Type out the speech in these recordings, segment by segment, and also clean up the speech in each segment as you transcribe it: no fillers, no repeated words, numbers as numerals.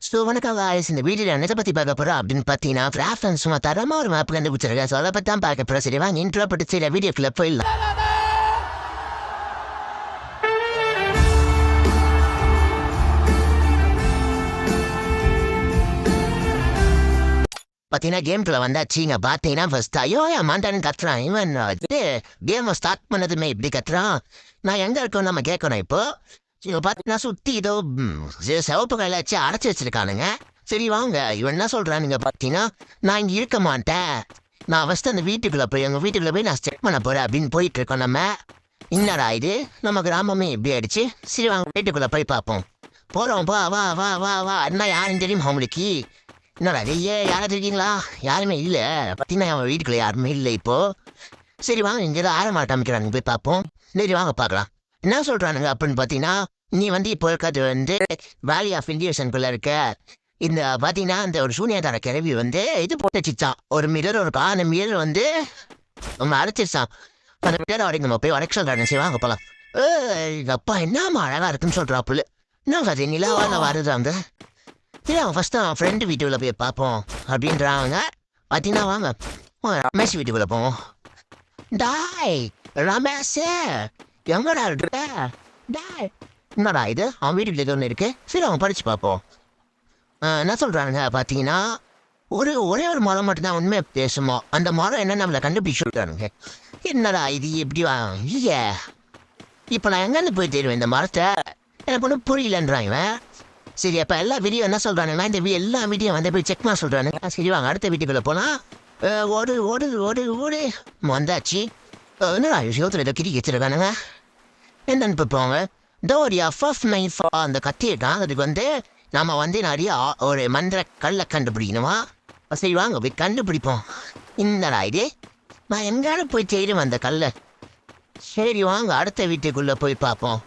வணக்கம் guys. இந்த வீடியோல என்னத்தை பத்தி பார்க்க போறோம் அப்படின்னு பார்த்தீங்கன்னா ஃப்ராஃபன் சும்மா தரமா ஒரு மேப் கண்டுபிடிச்சிருக்கேன். ஸோ அதை பத்தி தான் பார்க்க போறோம். சரி வாங்க இன்ட்ரோ பட்டு சரி வீடியோக்குள்ள போயிடலாம். பார்த்தீங்கன்னா கேம்குள்ள வந்தாச்சுங்க. பார்த்தீங்கன்னா ஃபர்ஸ்ட் ஐயோ என் மாண்டானு கத்துறான். இவன் கேமை ஸ்டார்ட் பண்ணதுமே இப்படி கத்துறான். நான் எங்க இருக்கோம் நம்ம கேட்கணும் இப்போ. இவங்க பார்த்தீங்கன்னா சுற்றி ஏதோ சிவப்பு கையில வச்சு அடைச்சி வச்சிருக்கானுங்க. சரி வாங்க இவன் என்ன சொல்றானுங்க பார்த்தீங்கன்னா நான் இங்கே இருக்க மாட்டேன், நான் ஃபஸ்ட்டு அந்த வீட்டுக்குள்ளே போய் எங்கள் வீட்டுக்குள்ளே போய் நான் செக் பண்ண போகிறேன் அப்படின்னு போயிட்டு இருக்கோம். நம்ம என்னடா இது நம்ம கிராமமே இப்படி ஆயிடுச்சு. சரி வாங்க வீட்டுக்குள்ளே போய் பார்ப்போம். போகிறோம் வா வா வா வா வா என்ன யாரும் தெரியும் அவங்களுக்கு. என்னடா ஐயே யாரும் இருக்கீங்களா? யாருமே இல்லை. பார்த்தீங்கன்னா அவன் வீட்டுக்குள்ளே யாருமே இல்லை இப்போது. சரி வாங்க இங்கே ஏதோ ஆரம்பிக்கிறானுங்க போய் பார்ப்போம். சரி வாங்க பார்க்கலாம் என்ன சொல்றானுங்க அப்படின்னு பார்த்தீங்கன்னா நீ வந்து இப்போ இருக்கிறது வந்து வேலி ஆஃப் இண்டியேஷனுக்குள்ள இருக்க. இந்த பார்த்தீங்கன்னா இந்த ஒரு சூனியதார கிளவி வந்து இது போட்டுச்சிச்சான் ஒரு மிரர் ஒரு அந்த மிரர் வந்து நம்ம அரைச்சிச்சான். அந்த மிரர் வரைக்கும் நம்ம போய் வரைக்க சொல்றாங்க. சரி வாங்க போகலாம். அப்பா என்ன அழகா இருக்குன்னு சொல்றாப்புல. என்ன கதை நிலாவாக வருது அங்கே. சரி அவன் ஃபஸ்ட்டு அவன் ஃப்ரெண்டு வீட்டுக்குள்ள போய் பார்ப்போம் அப்படின்றாங்க. பார்த்தீங்கன்னா வாங்க ரமேஷ் வீட்டுக்குள்ள போவோம். டாய் ரமேஷ் எங்கடா இருக்க? டாய் என்னடா இது அவன் வீட்டுக்குள்ள ஏதோ ஒன்று இருக்கு. சரி அவன் படிச்சு பார்ப்போம். என்ன சொல்கிறானுங்க பார்த்தீங்கன்னா ஒரே ஒரு மரம் மட்டும்தான் உண்மையை பேசுமோ. அந்த மரம் என்ன நம்மளை கண்டுபிடிச்சு சொல்கிறானுங்க. என்னடா இது எப்படி இல்லையே இப்போ நான் எங்கேருந்து போய் தேடுவேன் இந்த மரத்தை? எனக்கு ஒன்றும் புரியலன்றாங்க. சரி அப்போ எல்லா வீடியோ என்ன சொல்கிறானுங்கன்னா இந்த எல்லா வீடியோ வந்து போய் செக் பண்ண சொல்கிறானுங்க. சரி வாங்க அடுத்த வீட்டுக்குள்ளே போனால் ஓடு ஓடு ஓடு ஓடு வந்தாச்சு. என்னடா யோசனை ஏதோ கிரி வச்சிருக்கானுங்க. என்னன்னு பார்ப்போங்க டோரியா ஃபர்ஸ்ட் நைன் அந்த கத்திட்டான். அதுக்கு வந்து நம்ம வந்து நிறைய ஒரு மந்திர கல்லை கண்டுபிடிக்கணுமா. சரி வாங்க போய் கண்டுபிடிப்போம். என்னடா இது நான் எங்கான போய் தேடும் அந்த கல்லை. சரி வாங்க அடுத்த வீட்டுக்குள்ளே போய் பார்ப்போம்.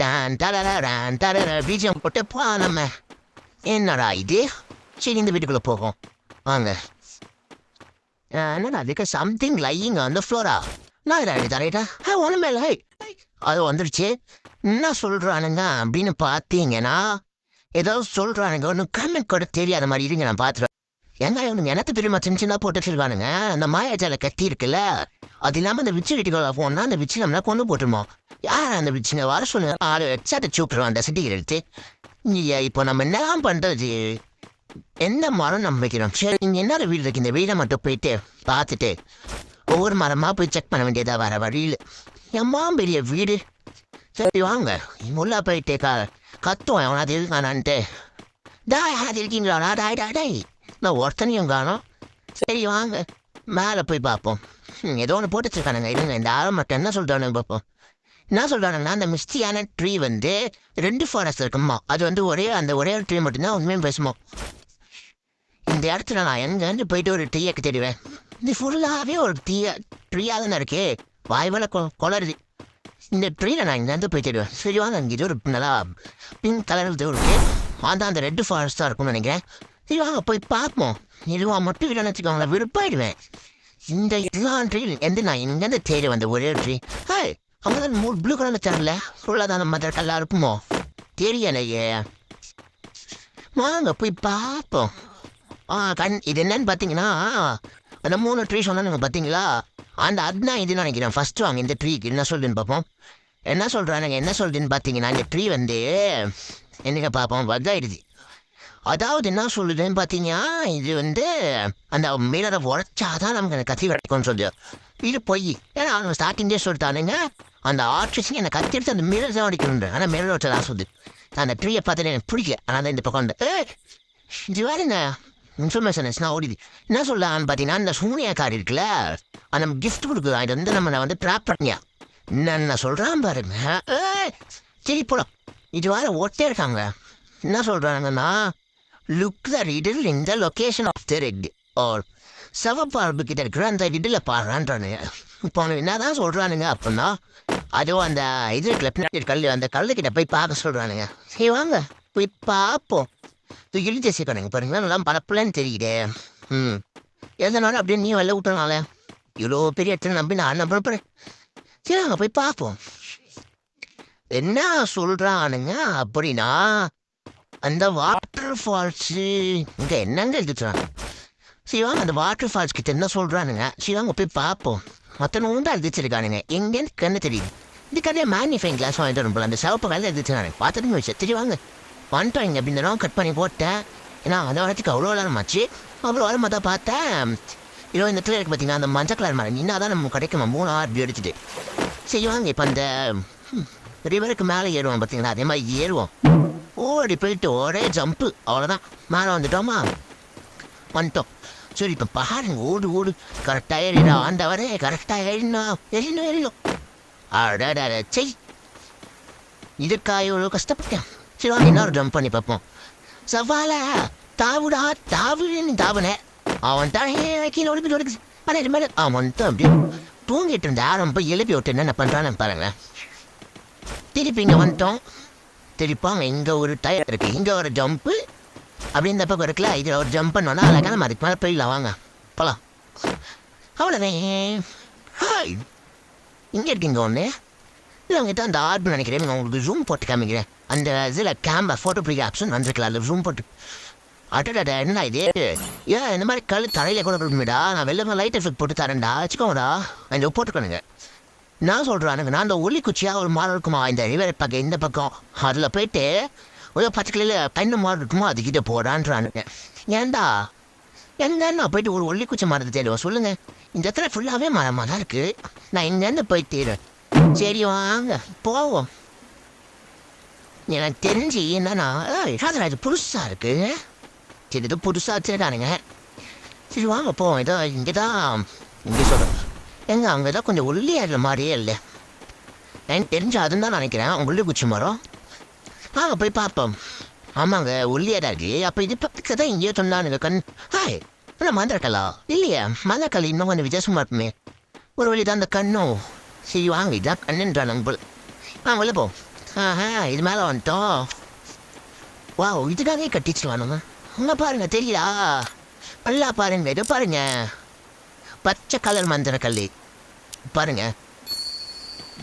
டான் தரன் தர பீஜம் போட்டு போ நம்ம. என்னடா இது சரி இந்த வீட்டுக்குள்ளே போகும் வாங்க. என்னடா அதுக்கு சம்திங் லையிங் அந்த ஃப்ளோரா. நான் தரையிட்டா ஒன்றுமே இல்லை அது வந்துடுச்சு. என்ன சொல்கிறானுங்க அப்படின்னு பார்த்தீங்கன்னா ஏதோ சொல்கிறானுங்க ஒன்றும் கமெண்ட் கூட தெரியாத மாதிரி இருங்க நான் பார்த்துருவேன். ஏன்னா இவனுங்க எனக்கு தெரியுமா சின்ன சின்ன போட்டு வச்சிருக்கானுங்க. அந்த மாயாஜால கட்டி இருக்குல்ல அது இல்லாமல் அந்த விச்சு வீட்டுக்குள்ள போனால் அந்த விச்சு நம்மளா கொண்டு போட்டுருமோ. யார் அந்த விச்சுங்க வர சொல்லுங்க. ஆளு எக்ஸாக்டாக சூப்பிடுவோம் அந்த சிட்டிக்கு எடுத்து. இப்போ நம்ம என்ன பண்ணுறது? எந்த மரம் நம்ம வைக்கிறோம்? சரி இங்கே என்ன வீடு இருக்கு இந்த வீடை மட்டும் போயிட்டு பார்த்துட்டு ஒவ்வொரு மரமாக போய் செக் பண்ண வேண்டியதா வர வழியில். எம்மா பெரிய வீடு. சரி வாங்க முல்லா போயிட்டே கத்துவோம் எவனாது இருக்கானான்ட்டு. யாராவது இருக்கீங்களா? டாய் நான் ஒருத்தனையும் காணும். சரி வாங்க மேலே போய் பார்ப்போம். ஏதோ ஒன்று போட்டு வச்சிருக்கானுங்க. இருங்க இந்த ஆள் மட்டும் என்ன சொல்கிறானுங்க பார்ப்போம். என்ன சொல்கிறானுங்கன்னா அந்த மிஸ்டியான ட்ரீ வந்து 2 ஃபாரஸ்ட் இருக்குமா. அது வந்து ஒரே ஒரு ட்ரீ மட்டும்தான் உண்மையும் பேசுமோ. இந்த இடத்துல நான் எங்கேருந்து போயிட்டு ஒரு டீயக்கு தேடுவேன். இது ஃபுல்லாகவே ஒரு ட்ரீயாக தானே இருக்கே வாய்வலை கொளருது. இந்த ட்ரீயில் நான் இங்கேருந்து போய் தேடுவேன். சரி வாங்க அங்கே இது ஒரு நல்லா பிங்க் கலர் இது இருக்கு. அதான் அந்த ரெட் ஃபாரஸ்ட்டாக இருக்கும்னு நினைக்கிறேன். சரி வாங்க போய் பார்ப்போம். இதுவாக மட்டும் இல்லைன்னு வச்சுக்கோங்களேன் விருப்பாயிடுவேன். இந்த எல்லா ட்ரீ நான் இங்கேருந்து தேடி வந்த ஒரே ட்ரீ அவங்க தான் 3 ப்ளூ கலரில் தரல ஃபுல்லாக தான் மற்ற கல்லாக இருக்குமோ தெரியலையே. வாங்க போய் பார்ப்போம். இது என்னன்னு பார்த்தீங்கன்னா அந்த 3 ட்ரீ சொன்னானுங்க பார்த்தீங்களா அதுதான் இதுன்னு நினைக்கிறேன். ஃபஸ்ட்டு வாங்க இந்த ட்ரீக்கு என்ன சொல்லுதுன்னு பார்ப்போம். என்ன சொல்கிறானுங்க என்ன சொல்லுதுன்னு பார்த்தீங்கன்னா இந்த ட்ரீ வந்து என்னங்க பார்ப்போம் வதாயிடுது. அதாவது என்ன சொல்லுதுன்னு பார்த்தீங்கன்னா இது வந்து அந்த மீனரை உழைச்சாதான் நமக்கு அந்த கத்தி கிடைக்கும்னு சொல்லுது. இது பொய். ஏன்னா அவங்க ஸ்டார்டிங்கே சொல்லிட்டானுங்க அந்த ஆர்டிஸ்ட் என்னை கத்தி எடுத்து அந்த மிரர் தான் அடிக்கணுன்ற. ஆனால் மிரர் வச்சு தான் சொல்லுது. அந்த ட்ரீயை பார்த்துட்டு எனக்கு பிடிக்கல. ஆனால் தான் இந்த பக்கம் இது வேறுங்க இன்ஃபர்மேஷன் நான் ஓடிது. என்ன சொல்லலான்னு பார்த்தீங்கன்னா இந்த சூனியக்காரி இருக்குல்ல அந்த கிஃப்ட் கொடுக்குது. இது வந்து நம்ம வந்து ட்ராப் பண்ணியா என்ன சொல்கிறான் பாருங்க. சரி போலாம். இது வேறு ஓட்டே இருக்காங்க. என்ன சொல்கிறாங்கன்னா look the reader in the location of the red or சவப்பார்பு கிட்ட இருக்கிற அந்த ரிடில் பாடுறான்றானுங்க. இப்போ அவனுக்கு என்ன தான் சொல்கிறானுங்க அப்படின்னா அதுவும் அந்த இது இருக்குல்ல அந்த கல்லுக்கிட்ட போய் பார்க்க சொல்கிறானுங்க. சரி வாங்க போய் பார்ப்போம். இழுத்து சேர்க்கணுங்க பாருங்களா நல்லா பரப்பலன்னு தெரியுதே. எதனால அப்படியே நீ வெளில விட்டனால இவ்வளோ பெரிய இடத்துல நம்பி நான் நம்புறேன். சரி அங்கே போய் பார்ப்போம் என்ன சொல்கிறானுங்க அப்படின்னா அந்த வாட்டர் ஃபால்ஸு இங்கே என்னங்க எழுதிட்டுறான் சிவாங்க அந்த வாட்டர் ஃபால்ஸ் கிட்ட என்ன சொல்கிறானுங்க சிவாங்க போய் பார்ப்போம் மொத்தம் உண்டா எழுதிச்சிருக்கானுங்க எங்கேன்னு கண்ணு தெரியுது இந்த கதையை மேக்னிஃபைங் கிளாஸ் வாங்கிட்டு வரும் போல அந்த சிவப்பு வேலை எழுதிச்சுனாங்க பார்த்துட்டு வச்சு தெரியுவாங்க வந்துட்டோம் இங்கே அப்படின்னு கட் பண்ணி போட்டேன் ஏன்னா அந்த வரத்துக்கு அவ்வளோ நேரமாச்சு அவ்வளோ நேரமாக தான் பார்த்தேன் இதோ இந்த இடத்துல இருக்கு பார்த்தீங்கன்னா அந்த மஞ்சள் கலர் மரம் இன்னும் தான் நம்ம கிடைக்குமா 3 hour அப்படி எடுத்துட்டு செய்வாங்க இப்போ அந்த ரிவருக்கு மேலே ஏறுவோம் பார்த்தீங்களா அதே மாதிரி ஏறுவோம் ஓடி போயிட்டு ஒரே ஜம்ப்பு அவ்வளோதான் மேலே வந்துட்டோமா வந்துட்டோம் சரி இப்போ பாருங்க ஓடு ஓடு கரெக்டாக ஏறிடும் அந்த வரை கரெக்டாக எழினும் அட செய் இதுக்காக இவ்வளோ கஷ்டப்பட்டேன் சரி வாங்க இன்னொரு ஜம்ப் பண்ணி பார்ப்போம் சவாலா தாவுடா தாவுன்னு தாவுனேன் அவன் தான் கீழே ஒழுங்கு ஆனால் இது மாதிரி அவன் தான் அப்படியே தூங்கிட்டு இருந்த ஆரம்ப எழுப்பி விட்டு என்ன பண்ணுறான்னு பாருங்களேன் திருப்பி இங்கே வந்துட்டோம் திருப்பாங்க இங்கே ஒரு டயர் இருக்குது இங்கே ஒரு ஜம்ப்பு அப்படி இந்த பக்கம் இருக்குல்ல இதில் ஒரு ஜம்ப் பண்ணோன்னா அழகான அதுக்கு மேலே போயிடலாம் வாங்க போகலாம் அவ்வளோதான் ஹாய் இங்கே இருக்கீங்க ஒன்று இல்லை உங்ககிட்ட அந்த ஆர்பு நினைக்கிறேன் நான் உங்களுக்கு ஜூம் போட்டு காமிக்கிறேன் அந்த இதில் கேமரா ஃபோட்டோ பிடிக்க ஆப்ஷன் வந்துருக்கலாம் அதில் ஜூம் போட்டு அட்டடா என்னடா இது ஏன் இந்த மாதிரி கல் தரையில் கூட விடுமிடா நான் வெளில லைட் எஃபெக்ட் போட்டு தரேன்டா வச்சுக்கோங்கடா இந்த போட்டுக்கணுங்க நான் சொல்கிறானுங்க நான் அந்த ஒலி குச்சியாக ஒரு மாடம் இருக்குமா இந்த ரிவர் பக்கம் இந்த பக்கம் அதில் போயிட்டு ஒரு 10 கிலோவில் பெண்ணு மாடு இருக்குமோ அதுக்கிட்ட போடான்றானுங்க ஏன்டா எங்கன்னா போயிட்டு ஒரு ஒல்லி குச்சி மரத்தை தேடுவோம் சொல்லுங்கள் இந்த இடத்துல ஃபுல்லாகவே மரமாக தான் இருக்குது நான் இங்கேருந்து போய் தேடுவேன் சரி வாங்க போவோம் எனக்கு தெரிஞ்சு என்னன்னா இது புதுசாக இருக்குது சரி இது புதுசாக வச்சுருக்கானுங்க சரி வாங்க போவோம் ஏதோ இங்கே தான் இங்கே சொல்கிறேன் எங்க அங்கே தான் கொஞ்சம் ஒல்லியாடுற மாதிரியே இல்லை எனக்கு தெரிஞ்சு அதுன்னு தான் நினைக்கிறேன் ஒல்லி குச்சி மரம் வாங்க போய் பார்ப்போம் ஆமாங்க ஒல்லியாடா இருக்கு அப்போ இது பக்கத்தில் தான் இங்கேயோ சொன்னானுங்க கண் ஹாய் இல்லை மந்திரக்கலா இல்லையா மந்திரக்கல் இன்னும் கொஞ்சம் வித்தியாசமாக இருக்குமே ஒரு வழி தான் அந்த கண்ணும் சரி வாங்க இதான் கண்ணுன்றானுங்க போல் வாங்க உள்ள போ இது மேலே வந்துட்டோம் வா இதுக்காகவே கட்டிச்சுவானுங்க அங்கே பாருங்க தெரியுதா நல்லா பாருங்க இதை பாருங்க பச்சை கலர் மந்திரக்கல் பாருங்க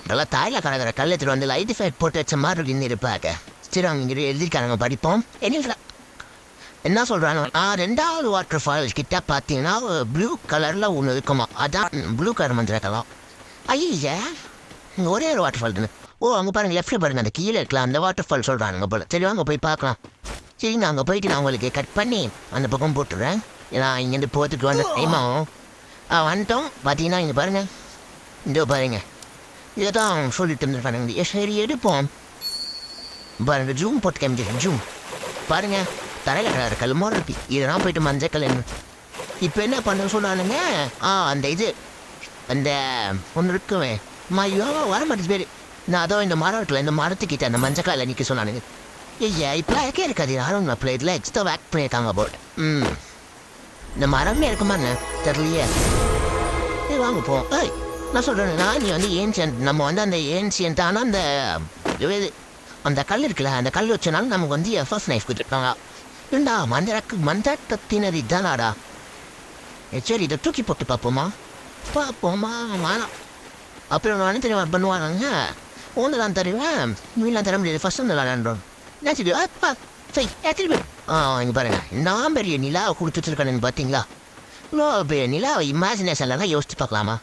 நல்லா தாயில கலக்கிற கல் எடுத்துட்டு வந்து லைட் ஃபேட் போட்டு வச்ச மாதிரி இருக்கு இருப்பாங்க சரி அவங்க இங்கே எழுதிருக்காங்க படிப்போம் என்ன சொல்கிறாங்க 2வது வாட்டர் ஃபால்ஸ் கிட்ட பார்த்தீங்கன்னா ப்ளூ கலரில் ஒன்று இருக்குமா அதான் ப்ளூ கலர் மந்திரக்கலாம் ஐயா இங்கே ஒரே ஒரு வாட்டர் ஃபால் தானே ஓ அங்கே பாருங்கள் லெஃப்ட்டில் பாருங்கள் அந்த கீழே இருக்கலாம் அந்த வாட்டர் ஃபால் சொல்கிறாங்க போல் சரி வாங்க போய் பார்க்கலாம் சரி நான் அங்கே போயிட்டு நான் உங்களுக்கு கட் பண்ணி அந்த பக்கம் போட்டுடுறேன் ஏன்னா இங்கேருந்து போகிறதுக்கு வந்து டைம் ஆகும் வந்துட்டோம் பார்த்தீங்கன்னா இங்கே பாருங்கள் இந்த பாருங்க இதை தான் சொல்லிட்டு இருந்துருப்பாருங்க சரி எடுப்போம் பாருங்க ஜூம் போட்டு காமிக்கிறேன் ஜூம் பாருங்க தரையில் கல் மாதிரி இருக்கு இதெல்லாம் போயிட்டு மஞ்சள் கல் இப்போ என்ன பண்ண சொன்னானுங்க அந்த இது அந்த ஒன்று இருக்குவே ஐயோ வர மாட்டேது பேர் நான் அதோ இந்த மரம் இருக்குல்ல இந்த மரத்துக்கிட்ட அந்த மஞ்சள் கல்லை நிற்க சொன்னானுங்க ஐயா இப்போலாம் இருக்கே இருக்காது யாரும் அப்போ இதில் எக்ஸ்ட்ரா ஆக்ட் பண்ணியிருக்காங்க போட் இந்த மரமே இருக்குமாண்ணே தெரியலையே வாங்க போ நான் சொல்கிறேன்னா நீ வந்து ஏன்சியன்ட் நம்ம வந்து அந்த ஏன்சியன்ட்டான அந்த இது அந்த கல் இருக்குல்ல அந்த கல் வச்சனாலும் நமக்கு வந்து ஃபர்ஸ்ட் நைஃப் கொடுத்துருக்காங்க ஏண்டா மந்திரத்தினர் இதுதானாடா சரி இதை தூக்கி போட்டு பார்ப்போமா வேணாம் அப்புறம் நான் தெரியுமா பண்ணுவாங்க ஒன்று தான் தருவேன் நீலாம் தர முடியாது ஃபர்ஸ்ட் வந்து விளாண்டோம் என்ன சரி சரி திருப்பி இங்கே பாருங்கள் நான் பெரிய நிலா கொடுத்துட்ருக்கானு பார்த்தீங்களா இவ்வளோ பெரிய நிலாவை இமேஜினேஷன்லாம் யோசிச்சு பார்க்கலாமா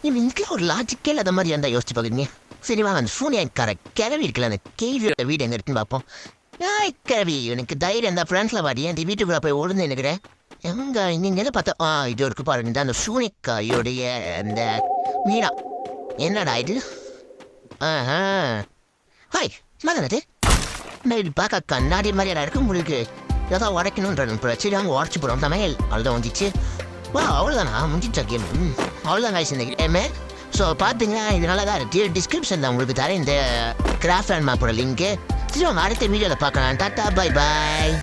இதுக்கு ஒரு லாஜிக்கே இல்லாத மாதிரி இருந்தால் யோசிச்சு பார்க்குறீங்க சரி வாங்க அந்த சூனியக்கார கிளவி இருக்குல்ல அந்த கேள்வியோட வீடு எங்கே இருக்குன்னு பார்ப்போம் கிளவி எனக்கு தைரியம் அந்த ஃப்ரெண்ட்ஸில் வாடி என் வீட்டுக்குள்ளே போய் ஒழுந்து நினைக்கிறேன் எங்கே இங்கே பார்த்தா இது இருக்கு பாருங்க அந்த சூனியக்காரியோடைய அந்த மீனா என்னடா இது ஹாய் மகனது நான் இது பார்க்க கண்ணாடி மாதிரியா இருக்கு உங்களுக்கு ஏதாவது உடைக்கணுன்ற சரி அவங்க உடச்சி போகிறோம் சமையல் அவ்வளோதான் வந்துச்சு வா அவ்வளோதானா முடிஞ்சிச்சா கேம் அவ்வளோதான் காய்ச்சி இந்த கேமு ஸோ பார்த்தீங்கன்னா இது நல்லா தான் இருக்குது டிஸ்கிரிப்ஷனில் உங்களுக்கு தரேன் இந்த கிராஃப்ட் அண்ட் மேப்போட லிங்க்கு சரி அவங்க அடுத்த வீடியோவில் பார்க்கலாம் டாட்டா பை பாய்